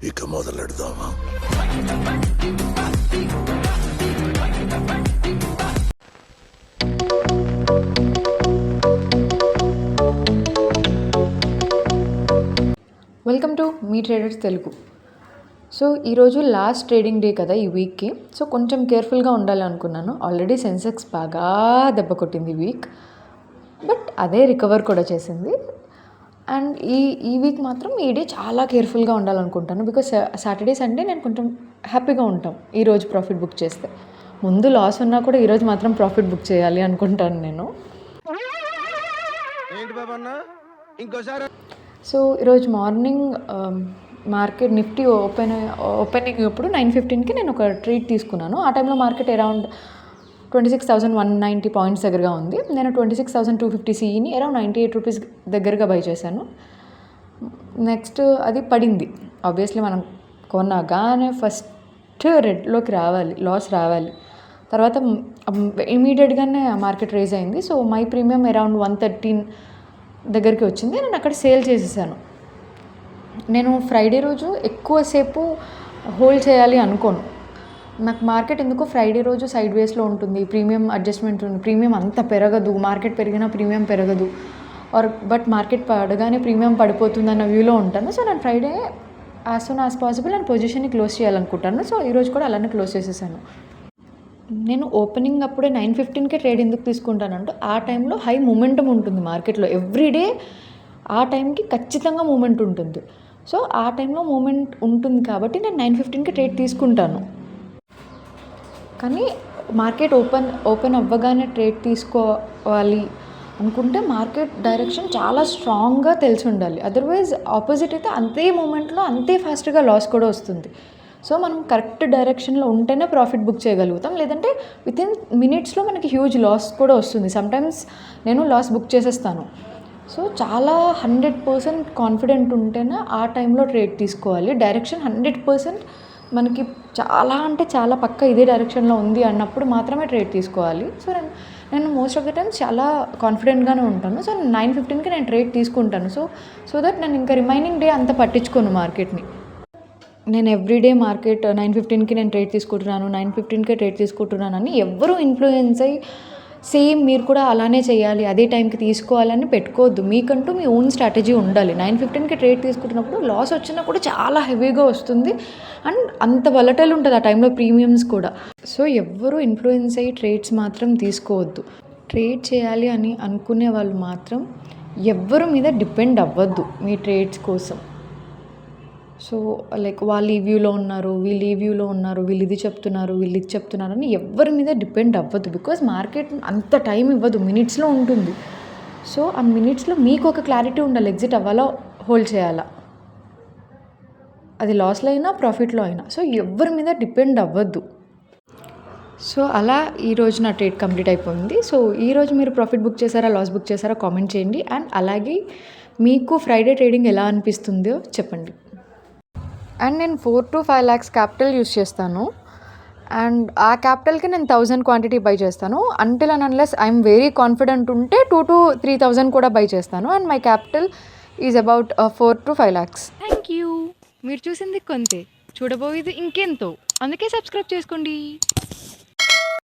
ఇక మొదలెడదామా? Welcome to మీ ట్రేడర్స్ తెలుగు. సో ఈరోజు లాస్ట్ ట్రేడింగ్ డే కదా ఈ వీక్కి. సో కొంచెం కేర్ఫుల్గా ఉండాలి అనుకున్నాను. ఆల్రెడీ సెన్సెక్స్ బాగా దెబ్బ కొట్టింది ఈ వీక్, బట్ అదే రికవర్ కూడా చేసింది. అండ్ ఈ వీక్ మాత్రం ఈ డే చాలా కేర్ఫుల్గా ఉండాలనుకుంటాను. బికాస్ సాటర్డే సండే నేను కొంచెం హ్యాపీగా ఉంటాం ఈరోజు ప్రాఫిట్ బుక్ చేస్తే. ముందు లాస్ ఉన్నా కూడా ఈరోజు మాత్రం ప్రాఫిట్ బుక్ చేయాలి అనుకుంటాను నేను. సో ఈరోజు మార్నింగ్ మార్కెట్ నిఫ్టీ ఓపెనింగ్ ఇప్పుడు 9:15కి నేను ఒక ట్రేడ్ తీసుకున్నాను. ఆ టైంలో మార్కెట్ అరౌండ్ 26,190 పాయింట్స్ దగ్గరగా ఉంది. నేను 26,250 సిఈని అరౌండ్ 98 రూపీస్ దగ్గరగా బై చేశాను. నెక్స్ట్ అది పడింది. ఆబ్వియస్లీ మనం కొనగానే ఫస్ట్ రెడ్లోకి రావాలి, లాస్ రావాలి. తర్వాత ఇమీడియట్గానే మార్కెట్ రైజ్ అయింది. సో మై ప్రీమియం అరౌండ్ 113 దగ్గరికి వచ్చింది. నేను అక్కడ సేల్ చేసేసాను. నేను ఫ్రైడే రోజు ఎక్కువసేపు హోల్డ్ చేయాలి అనుకోను. నాకు మార్కెట్ ఎందుకో ఫ్రైడే రోజు సైడ్ వేస్లో ఉంటుంది, ప్రీమియం అడ్జస్ట్మెంట్ ఉంది, ప్రీమియం అంత పెరగదు, మార్కెట్ పెరిగినా ప్రీమియం పెరగదు, బట్ మార్కెట్ పడగానే ప్రీమియం పడిపోతుంది అన్న వ్యూలో ఉంటాను. సో నేను Friday as soon as possible నేను పొజిషన్ని క్లోజ్ చేయాలనుకుంటాను. సో ఈరోజు కూడా అలానే క్లోజ్ చేసేసాను. నేను ఓపెనింగ్ అప్పుడే 9:15కే ట్రేడ్ ఎందుకు తీసుకుంటానంటే ఆ టైంలో హై మూమెంటం ఉంటుంది మార్కెట్లో. ఎవ్రీడే ఆ టైంకి ఖచ్చితంగా మూమెంట్ ఉంటుంది. సో ఆ టైంలో మూమెంట్ ఉంటుంది కాబట్టి నేను 9:15కి ట్రేడ్ తీసుకుంటాను. కానీ మార్కెట్ ఓపెన్ అవ్వగానే ట్రేడ్ తీసుకోవాలి అనుకుంటే మార్కెట్ డైరెక్షన్ చాలా స్ట్రాంగ్గా తెలిసి ఉండాలి. అదర్వైజ్ ఆపోజిట్ అయితే అంతే మూమెంట్లో అంతే ఫాస్ట్గా లాస్ కూడా వస్తుంది. సో మనం కరెక్ట్ డైరెక్షన్లో ఉంటేనే ప్రాఫిట్ బుక్ చేయగలుగుతాం. లేదంటే వితిన్ మినిట్స్లో మనకి హ్యూజ్ లాస్ కూడా వస్తుంది. సమ్టైమ్స్ నేను లాస్ బుక్ చేసేస్తాను. సో చాలా 100% కాన్ఫిడెంట్ ఉంటేనే ఆ టైంలో ట్రేడ్ తీసుకోవాలి. డైరెక్షన్ 100% మనకి చాలా అంటే చాలా పక్క ఇదే డైరెక్షన్లో ఉంది అన్నప్పుడు మాత్రమే ట్రేడ్ తీసుకోవాలి. సో నేను మోస్ట్ ఆఫ్ ద టైమ్స్ చాలా కాన్ఫిడెంట్గానే ఉంటాను. సో 9:15కి నేను ట్రేడ్ తీసుకుంటాను. సో దట్ నేను ఇంకా రిమైనింగ్ డే అంత పట్టించుకోను మార్కెట్ని. నేను ఎవ్రీడే మార్కెట్ 9:15కి నేను ట్రేడ్ తీసుకుంటున్నాను, 9:15కే ట్రేడ్ తీసుకుంటున్నాను అని ఎవ్వరూ ఇన్ఫ్లుయెన్స్ అయ్యి సేమ్ మీరు కూడా అలానే చేయాలి, అదే టైంకి తీసుకోవాలని పెట్టుకోవద్దు. మీకంటూ మీ ఓన్ స్ట్రాటజీ ఉండాలి. 9:15కి ట్రేడ్ తీసుకుంటున్నప్పుడు లాస్ వచ్చినా కూడా చాలా హెవీగా వస్తుంది అండ్ అంత వలటైల్ ఉంటుంది ఆ టైంలో ప్రీమియమ్స్ కూడా. సో ఎవ్వరూ ఇన్ఫ్లుయెన్స్ అయ్యి ట్రేడ్స్ మాత్రం తీసుకోవద్దు. ట్రేడ్ చేయాలి అని అనుకునే వాళ్ళు మాత్రం ఎవ్వరి మీద డిపెండ్ అవ్వద్దు మీ ట్రేడ్స్ కోసం. సో లైక్ వాళ్ళు ఈ వ్యూలో ఉన్నారు, వీళ్ళు ఈ వ్యూలో ఉన్నారు, వీళ్ళు ఇది చెప్తున్నారు, వీళ్ళు ఇది చెప్తున్నారు అని ఎవరి మీద డిపెండ్ అవ్వద్దు. బికాజ్ మార్కెట్ అంత టైం ఇవ్వదు, మినిట్స్లో ఉంటుంది. సో ఆ మినిట్స్లో మీకు ఒక క్లారిటీ ఉండాలి, ఎగ్జిట్ అవ్వాలా హోల్డ్ చేయాలా, అది లాస్లో అయినా ప్రాఫిట్లో అయినా. సో ఎవరి మీద డిపెండ్ అవ్వద్దు. సో అలా ఈరోజు నా ట్రేడ్ కంప్లీట్ అయిపోయింది. సో ఈరోజు మీరు ప్రాఫిట్ బుక్ చేశారా, లాస్ బుక్ చేశారా కామెంట్ చేయండి. అండ్ అలాగే మీకు ఫ్రైడే ట్రేడింగ్ ఎలా అనిపిస్తుందో చెప్పండి. అండ్ నేను 4 to 5 lakhs క్యాపిటల్ యూస్ చేస్తాను. అండ్ ఆ క్యాపిటల్కి నేను 1000 క్వాంటిటీ బై చేస్తాను. Until and unless I'm very confident ఉంటే 2 to 3,000 కూడా బై చేస్తాను. And my capital is about 4 to 5 lakhs. Thank you. మీరు చూసింది కొంతే, చూడబోయేది ఇంకెంతో. అందుకే సబ్స్క్రైబ్ చేసుకోండి.